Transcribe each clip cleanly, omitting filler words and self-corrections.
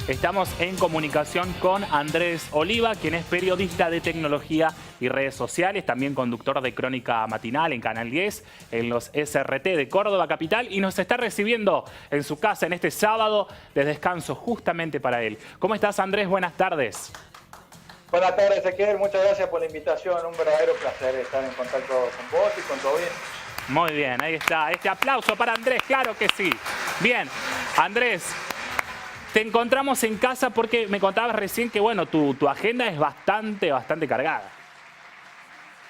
Estamos en comunicación con Andrés Oliva, quien es periodista de tecnología y redes sociales, también conductor de Crónica Matinal en Canal 10, en los SRT de Córdoba Capital, y nos está recibiendo en su casa en este sábado de descanso justamente para él. ¿Cómo estás, Andrés? Buenas tardes. Buenas tardes, Ezequiel. Muchas gracias por la invitación. Un verdadero placer estar en contacto con vos y con tu audiencia. Muy bien, ahí está. Este aplauso para Andrés, claro que sí. Bien, Andrés, te encontramos en casa porque me contabas recién que, bueno, tu agenda es bastante cargada.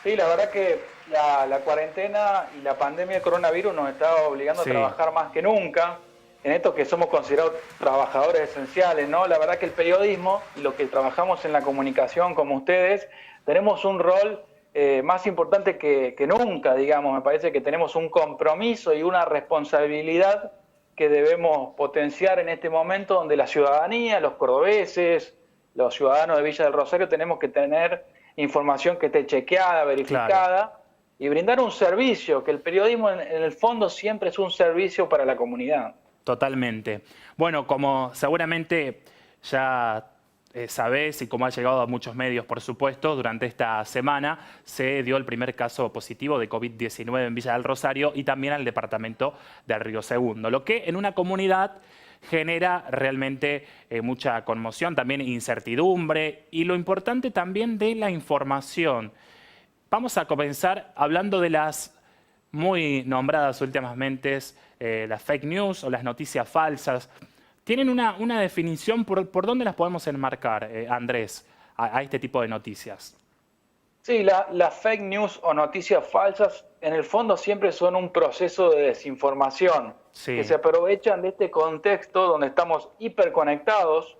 Sí, la verdad que la cuarentena y la pandemia del coronavirus nos está obligando a trabajar más que nunca en esto que somos considerados trabajadores esenciales, ¿no? La verdad que el periodismo y lo que trabajamos en la comunicación como ustedes, tenemos un rol más importante que nunca, digamos. Me parece que tenemos un compromiso y una responsabilidad que debemos potenciar en este momento donde la ciudadanía, los cordobeses, los ciudadanos de Villa del Rosario tenemos que tener información que esté chequeada, verificada, y brindar un servicio, que el periodismo en el fondo siempre es un servicio para la comunidad. Totalmente. Bueno, como seguramente ya sabés y como ha llegado a muchos medios, por supuesto, durante esta semana se dio el primer caso positivo de COVID-19 en Villa del Rosario y también al departamento del Río Segundo, lo que en una comunidad genera realmente mucha conmoción, también incertidumbre y lo importante también de la información. Vamos a comenzar hablando de las muy nombradas últimamente, las fake news o las noticias falsas. ¿Tienen una definición por dónde las podemos enmarcar, Andrés, a este tipo de noticias? Sí, las fake news o noticias falsas en el fondo siempre son un proceso de desinformación que se aprovechan de este contexto donde estamos hiperconectados,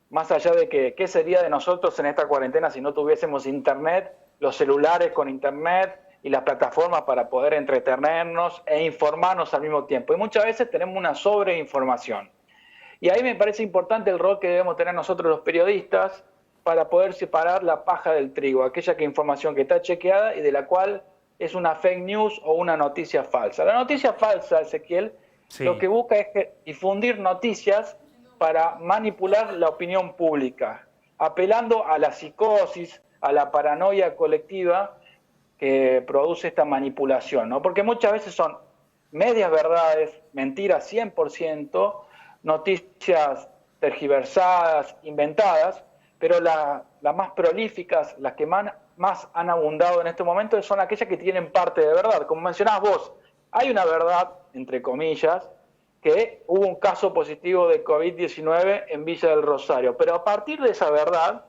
más allá de que qué sería de nosotros en esta cuarentena si no tuviésemos internet, los celulares con internet y las plataformas para poder entretenernos e informarnos al mismo tiempo. Y muchas veces tenemos una sobreinformación. Y ahí me parece importante el rol que debemos tener nosotros los periodistas para poder separar la paja del trigo, aquella información que está chequeada y de la cual es una fake news o una noticia falsa. La noticia falsa, Ezequiel, lo que busca es difundir noticias para manipular la opinión pública, apelando a la psicosis, a la paranoia colectiva que produce esta manipulación, ¿no? Porque muchas veces son medias verdades, mentiras 100%, noticias tergiversadas, inventadas, pero las más prolíficas, las que más han abundado en este momento son aquellas que tienen parte de verdad. Como mencionabas vos, hay una verdad, entre comillas, que hubo un caso positivo de COVID-19 en Villa del Rosario, pero a partir de esa verdad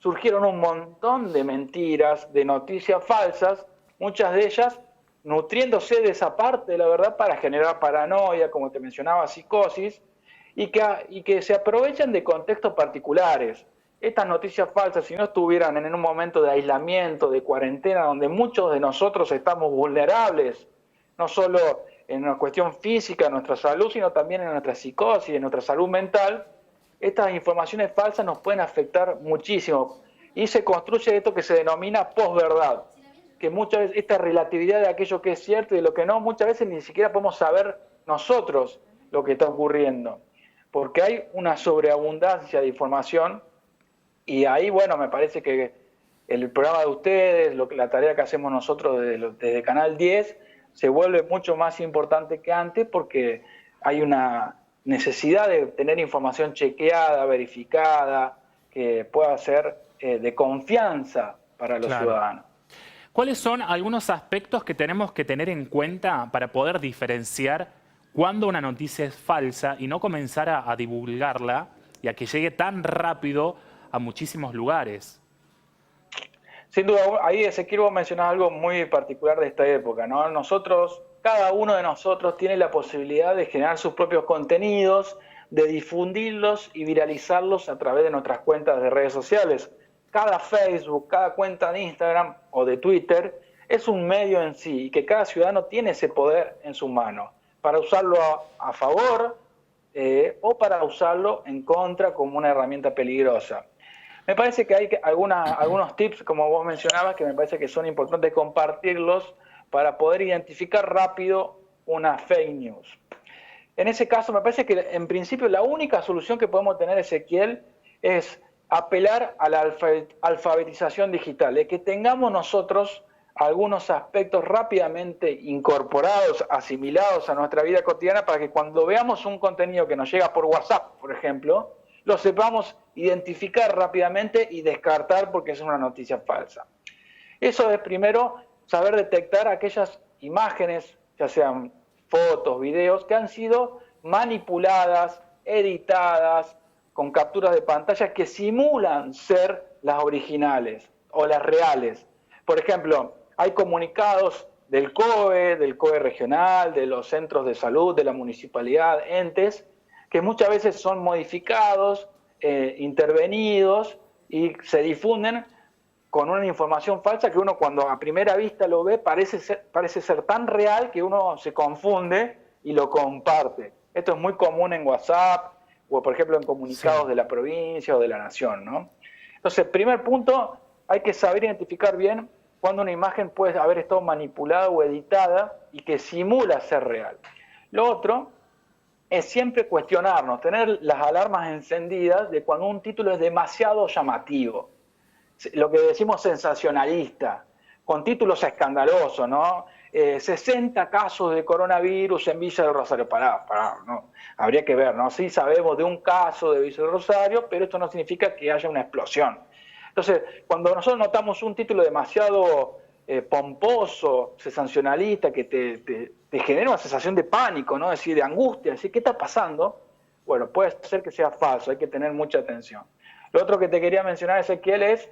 surgieron un montón de mentiras, de noticias falsas, muchas de ellas nutriéndose de esa parte de la verdad para generar paranoia, como te mencionaba, psicosis, y que se aprovechan de contextos particulares. Estas noticias falsas, si no estuvieran en un momento de aislamiento, de cuarentena, donde muchos de nosotros estamos vulnerables, no solo en una cuestión física, en nuestra salud, sino también en nuestra psicosis, en nuestra salud mental, estas informaciones falsas nos pueden afectar muchísimo. Y se construye esto que se denomina posverdad, que muchas veces esta relatividad de aquello que es cierto y de lo que no, muchas veces ni siquiera podemos saber nosotros lo que está ocurriendo, porque hay una sobreabundancia de información y ahí, bueno, me parece que el programa de ustedes, la tarea que hacemos nosotros desde Canal 10, se vuelve mucho más importante que antes porque hay una necesidad de tener información chequeada, verificada, que pueda ser de confianza para los ciudadanos. ¿Cuáles son algunos aspectos que tenemos que tener en cuenta para poder diferenciar cuándo una noticia es falsa y no comenzar a divulgarla y a que llegue tan rápido a muchísimos lugares? Sin duda, ahí Ezequiel vos mencionás algo muy particular de esta época, ¿no? Cada uno de nosotros tiene la posibilidad de generar sus propios contenidos, de difundirlos y viralizarlos a través de nuestras cuentas de redes sociales. Cada Facebook, cada cuenta de Instagram o de Twitter es un medio en sí y que cada ciudadano tiene ese poder en su mano para usarlo a favor o para usarlo en contra como una herramienta peligrosa. Me parece que hay algunos tips, como vos mencionabas, que me parece que son importantes compartirlos para poder identificar rápido una fake news. En ese caso, me parece que en principio la única solución que podemos tener, Ezequiel, es apelar a la alfabetización digital, de que tengamos nosotros algunos aspectos rápidamente incorporados, asimilados a nuestra vida cotidiana, para que cuando veamos un contenido que nos llega por WhatsApp, por ejemplo, lo sepamos identificar rápidamente y descartar porque es una noticia falsa. Eso es primero saber detectar aquellas imágenes, ya sean fotos, videos, que han sido manipuladas, editadas, con capturas de pantalla que simulan ser las originales o las reales. Por ejemplo, hay comunicados del COE regional, de los centros de salud, de la municipalidad, entes, que muchas veces son modificados, intervenidos y se difunden con una información falsa que uno cuando a primera vista lo ve parece ser tan real que uno se confunde y lo comparte. Esto es muy común en WhatsApp o, por ejemplo, en comunicados de la provincia o de la nación, ¿no? Entonces, primer punto, hay que saber identificar bien cuando una imagen puede haber estado manipulada o editada y que simula ser real. Lo otro es siempre cuestionarnos, tener las alarmas encendidas de cuando un título es demasiado llamativo, lo que decimos sensacionalista, con títulos escandalosos, ¿no? 60 casos de coronavirus en Villa del Rosario. Pará, ¿no? Habría que ver, ¿no? Sí sabemos de un caso de Villa del Rosario, pero esto no significa que haya una explosión. Entonces, cuando nosotros notamos un título demasiado pomposo, sensacionalista, que te genera una sensación de pánico, ¿no? Es decir, de angustia, decir, ¿qué está pasando? Bueno, puede ser que sea falso, hay que tener mucha atención. Lo otro que te quería mencionar, Ezequiel, es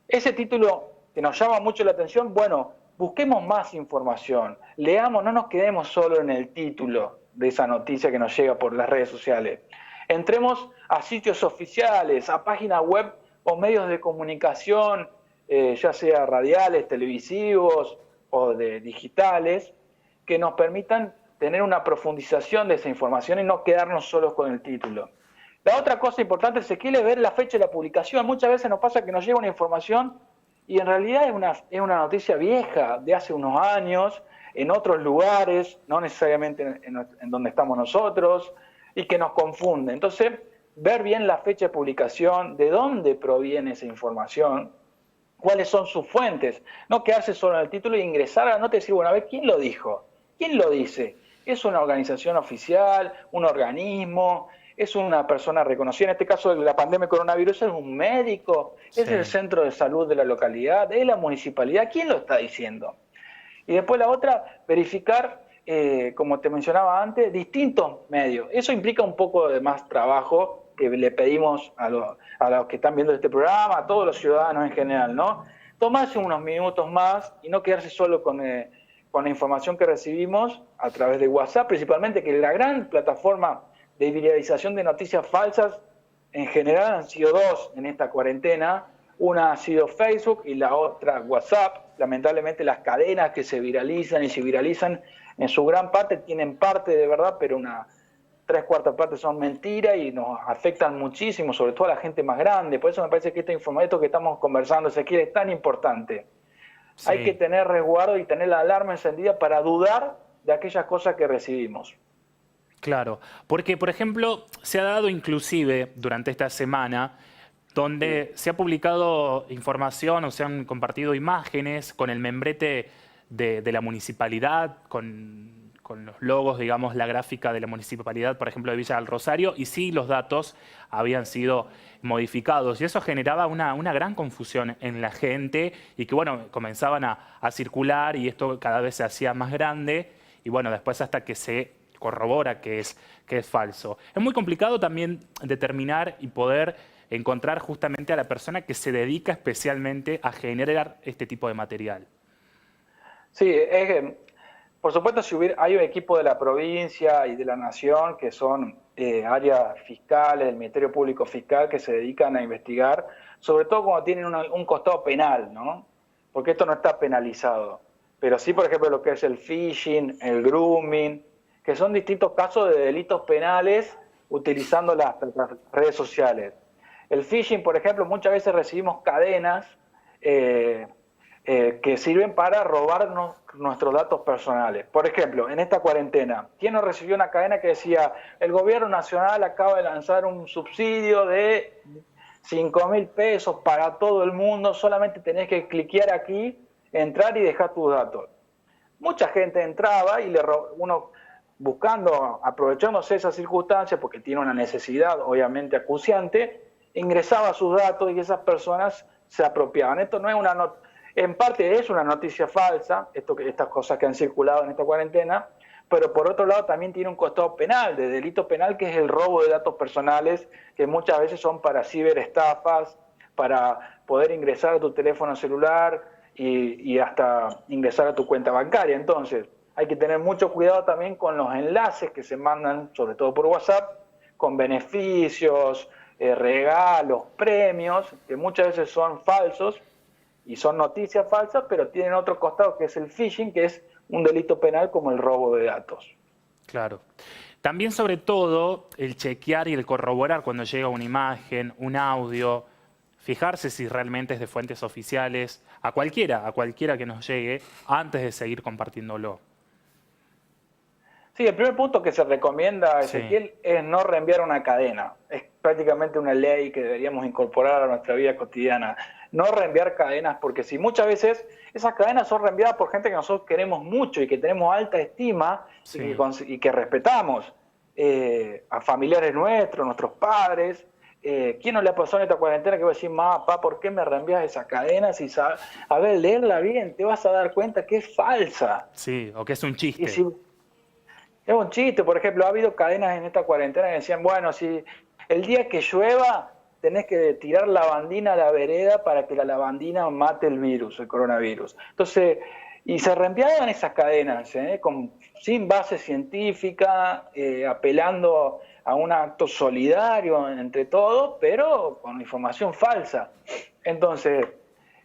ese título que nos llama mucho la atención. Bueno, busquemos más información, leamos, no nos quedemos solo en el título de esa noticia que nos llega por las redes sociales. Entremos a sitios oficiales, a páginas web o medios de comunicación, ya sea radiales, televisivos o de digitales, que nos permitan tener una profundización de esa información y no quedarnos solos con el título. La otra cosa importante, Ezequiel, es ver la fecha de la publicación. Muchas veces nos pasa que nos llega una información y en realidad es una noticia vieja, de hace unos años, en otros lugares, no necesariamente en donde estamos nosotros, y que nos confunde. Entonces, ver bien la fecha de publicación, de dónde proviene esa información, cuáles son sus fuentes, no quedarse solo en el título e ingresar a la nota y decir, bueno, a ver, ¿quién lo dijo? ¿Quién lo dice? ¿Es una organización oficial, un organismo? ¿Es una persona reconocida? En este caso de la pandemia de coronavirus, ¿es un médico? ¿Es el centro de salud de la localidad? ¿Es la municipalidad? ¿Quién lo está diciendo? Y después la otra, verificar, como te mencionaba antes, distintos medios. Eso implica un poco de más trabajo que le pedimos a los que están viendo este programa, a todos los ciudadanos en general, ¿no? Tomarse unos minutos más y no quedarse solo con la información que recibimos a través de WhatsApp, principalmente, que la gran plataforma de viralización de noticias falsas en general han sido dos en esta cuarentena. Una ha sido Facebook y la otra WhatsApp. Lamentablemente las cadenas que se viralizan y se viralizan en su gran parte tienen parte de verdad, pero una 3/4 parte son mentiras y nos afectan muchísimo, sobre todo a la gente más grande. Por eso me parece que esto que estamos conversando, Ezequiel, es tan importante. Sí. Hay que tener resguardo y tener la alarma encendida para dudar de aquellas cosas que recibimos. Claro, porque por ejemplo se ha dado inclusive durante esta semana donde se ha publicado información o se han compartido imágenes con el membrete de la municipalidad, con los logos, digamos, la gráfica de la municipalidad, por ejemplo, de Villa del Rosario, y sí los datos habían sido modificados. Y eso generaba una gran confusión en la gente y que, bueno, comenzaban a circular y esto cada vez se hacía más grande y, bueno, después hasta que se corrobora que es falso. Es muy complicado también determinar y poder encontrar justamente a la persona que se dedica especialmente a generar este tipo de material. Sí, por supuesto hay un equipo de la provincia y de la nación que son áreas fiscales, del Ministerio Público Fiscal, que se dedican a investigar, sobre todo cuando tienen un costado penal, ¿no? Porque esto no está penalizado. Pero sí, por ejemplo, lo que es el phishing, el grooming, que son distintos casos de delitos penales utilizando las redes sociales. El phishing, por ejemplo, muchas veces recibimos cadenas que sirven para robarnos nuestros datos personales. Por ejemplo, en esta cuarentena, ¿quién no recibió una cadena que decía el gobierno nacional acaba de lanzar un subsidio de 5.000 pesos para todo el mundo, solamente tenés que cliquear aquí, entrar y dejar tus datos? Mucha gente entraba y uno buscando, aprovechándose esa circunstancia, porque tiene una necesidad obviamente acuciante, ingresaba sus datos y esas personas se apropiaban. Esto no es en parte es una noticia falsa, estas cosas que han circulado en esta cuarentena, pero por otro lado también tiene un costado penal, de delito penal, que es el robo de datos personales, que muchas veces son para ciberestafas, para poder ingresar a tu teléfono celular y hasta ingresar a tu cuenta bancaria. Entonces, hay que tener mucho cuidado también con los enlaces que se mandan, sobre todo por WhatsApp, con beneficios, regalos, premios, que muchas veces son falsos y son noticias falsas, pero tienen otro costado que es el phishing, que es un delito penal como el robo de datos. Claro. También, sobre todo, el chequear y el corroborar cuando llega una imagen, un audio, fijarse si realmente es de fuentes oficiales, a cualquiera que nos llegue, antes de seguir compartiéndolo. Sí, el primer punto que se recomienda, Ezequiel, es no reenviar una cadena. Es prácticamente una ley que deberíamos incorporar a nuestra vida cotidiana. No reenviar cadenas, porque si muchas veces esas cadenas son reenviadas por gente que nosotros queremos mucho y que tenemos alta estima y que respetamos, a familiares nuestros, nuestros padres. ¿Quién no le ha pasado en esta cuarentena que va a decir, mamá, papá, ¿por qué me reenvías esas cadenas? Y a ver, leerla bien, te vas a dar cuenta que es falsa. Sí, o que es un chiste. Es un chiste. Por ejemplo, ha habido cadenas en esta cuarentena que decían, bueno, si el día que llueva tenés que tirar lavandina a la vereda para que la lavandina mate el virus, el coronavirus. Entonces, y se reenviaban esas cadenas, sin base científica, apelando a un acto solidario entre todos, pero con información falsa. Entonces,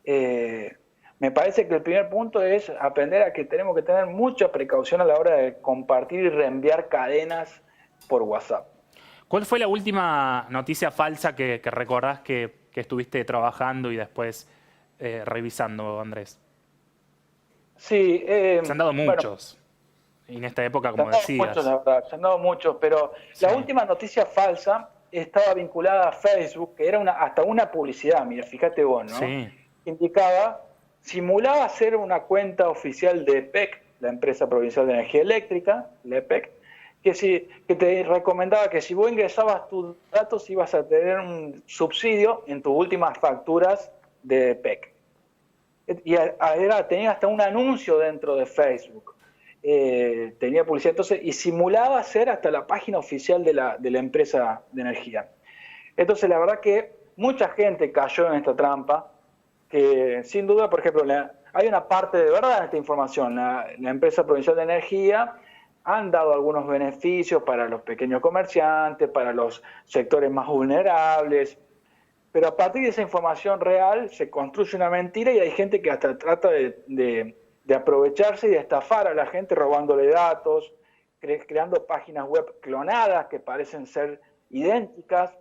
me parece que el primer punto es aprender a que tenemos que tener mucha precaución a la hora de compartir y reenviar cadenas por WhatsApp. ¿Cuál fue la última noticia falsa que recordás que estuviste trabajando y después revisando, Andrés? Sí. Se han dado muchos. Bueno, y en esta época, como decías. Muchos, la verdad, se han dado muchos, pero sí. La última noticia falsa estaba vinculada a Facebook, que era hasta una publicidad, mira, fíjate vos, ¿no? Sí. Indicaba, simulaba ser una cuenta oficial de EPEC, la empresa provincial de energía eléctrica, la EPEC, que te recomendaba que si vos ingresabas tus datos ibas a tener un subsidio en tus últimas facturas de EPEC. Y tenía hasta un anuncio dentro de Facebook. Tenía publicidad, entonces, y simulaba ser hasta la página oficial de la empresa de energía. Entonces, la verdad que mucha gente cayó en esta trampa, que sin duda, por ejemplo, hay una parte de verdad en esta información. La empresa provincial de energía han dado algunos beneficios para los pequeños comerciantes, para los sectores más vulnerables, pero a partir de esa información real se construye una mentira y hay gente que hasta trata de aprovecharse y de estafar a la gente robándole datos, creando páginas web clonadas que parecen ser idénticas.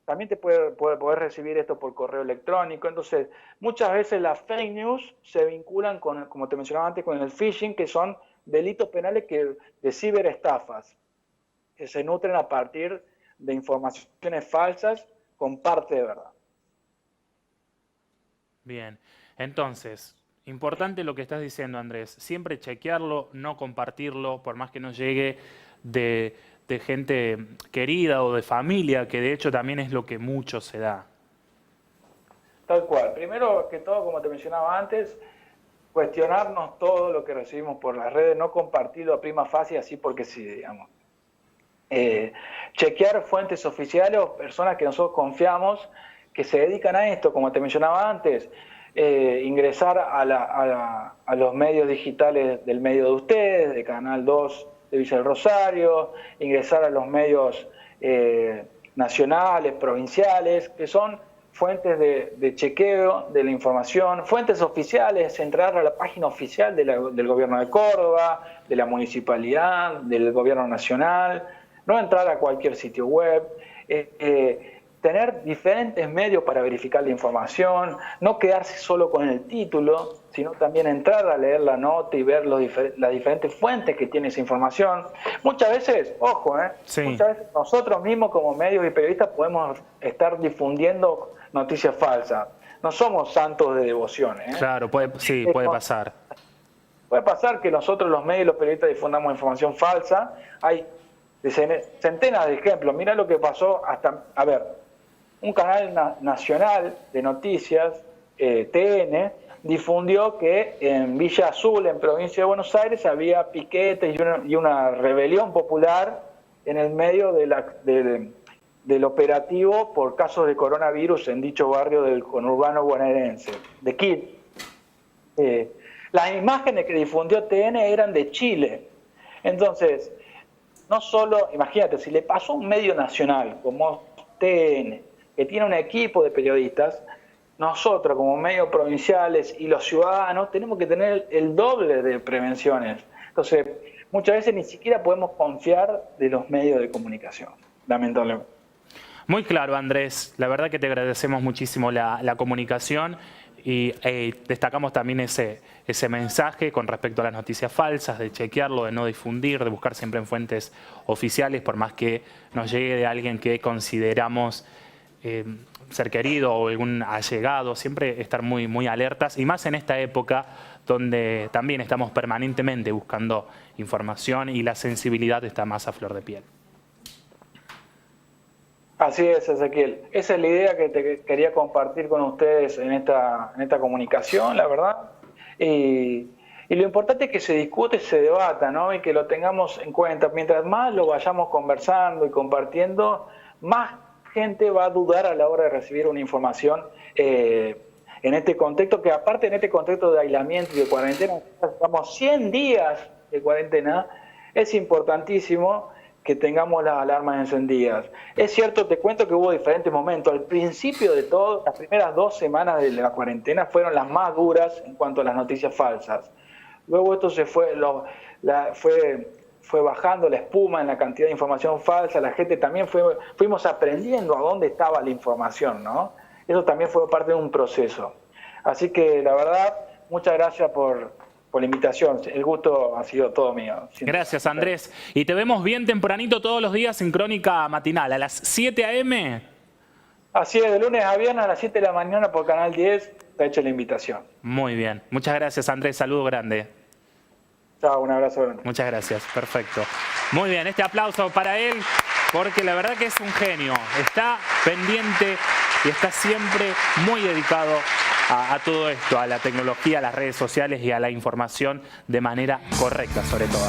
También te puedes recibir esto por correo electrónico. Entonces, muchas veces las fake news se vinculan con, como te mencionaba antes, con el phishing, que son delitos penales de ciberestafas, que se nutren a partir de informaciones falsas con parte de verdad. Bien, entonces, importante lo que estás diciendo, Andrés. Siempre chequearlo, no compartirlo, por más que no llegue de gente querida o de familia, que de hecho también es lo que mucho se da. Tal cual. Primero que todo, como te mencionaba antes, cuestionarnos todo lo que recibimos por las redes, no compartirlo a prima facie así porque sí, digamos. Chequear fuentes oficiales o personas que nosotros confiamos que se dedican a esto, como te mencionaba antes, ingresar a los medios digitales del medio de ustedes, de Canal 2 de Villa del Rosario, ingresar a los medios nacionales, provinciales, que son fuentes de chequeo de la información, fuentes oficiales, entrar a la página oficial del gobierno de Córdoba, de la municipalidad, del gobierno nacional, no entrar a cualquier sitio web, tener diferentes medios para verificar la información, no quedarse solo con el título, sino también entrar a leer la nota y ver las diferentes fuentes que tiene esa información. Muchas veces, ojo, muchas veces nosotros mismos como medios y periodistas podemos estar difundiendo noticias falsas. No somos santos de devoción. Claro, puede pasar. Puede pasar que nosotros los medios y los periodistas difundamos información falsa. Hay centenas de ejemplos. Mira lo que pasó a ver, un canal nacional de noticias, TN, difundió que en Villa Azul, en provincia de Buenos Aires, había piquetes y una rebelión popular en el medio del operativo por casos de coronavirus en dicho barrio del conurbano bonaerense, de Quil. Las imágenes que difundió TN eran de Chile. Entonces, no solo, imagínate, si le pasó a un medio nacional como TN, que tiene un equipo de periodistas, nosotros como medios provinciales y los ciudadanos tenemos que tener el doble de prevenciones. Entonces, muchas veces ni siquiera podemos confiar de los medios de comunicación, lamentablemente. Muy claro, Andrés. La verdad que te agradecemos muchísimo la comunicación y destacamos también ese mensaje con respecto a las noticias falsas, de chequearlo, de no difundir, de buscar siempre en fuentes oficiales, por más que nos llegue de alguien que consideramos ser querido o algún allegado, siempre estar muy alertas, y más en esta época donde también estamos permanentemente buscando información y la sensibilidad está más a flor de piel. Así es, Ezequiel. Esa es la idea que te quería compartir con ustedes en esta comunicación, la verdad. Y lo importante es que se discute, se debata, ¿no? Y que lo tengamos en cuenta. Mientras más lo vayamos conversando y compartiendo, más gente va a dudar a la hora de recibir una información en este contexto, que aparte en este contexto de aislamiento y de cuarentena, estamos 100 días de cuarentena, es importantísimo que tengamos las alarmas encendidas. Es cierto, te cuento que hubo diferentes momentos. Al principio de todo, las primeras 2 semanas de la cuarentena fueron las más duras en cuanto a las noticias falsas. Luego esto se fue bajando la espuma en la cantidad de información falsa. La gente también fuimos aprendiendo a dónde estaba la información, ¿no? Eso también fue parte de un proceso. Así que la verdad, muchas gracias por la invitación. El gusto ha sido todo mío. Gracias, Andrés. Y te vemos bien tempranito todos los días en Crónica Matinal, a las 7 a.m. Así es, de lunes a viernes a las 7 de la mañana por Canal 10, te he hecho la invitación. Muy bien. Muchas gracias, Andrés. Saludo grande. Chao, un abrazo grande. Muchas gracias. Perfecto. Muy bien, este aplauso para él, porque la verdad que es un genio. Está pendiente y está siempre muy dedicado a todo esto, a la tecnología, a las redes sociales y a la información de manera correcta, sobre todo.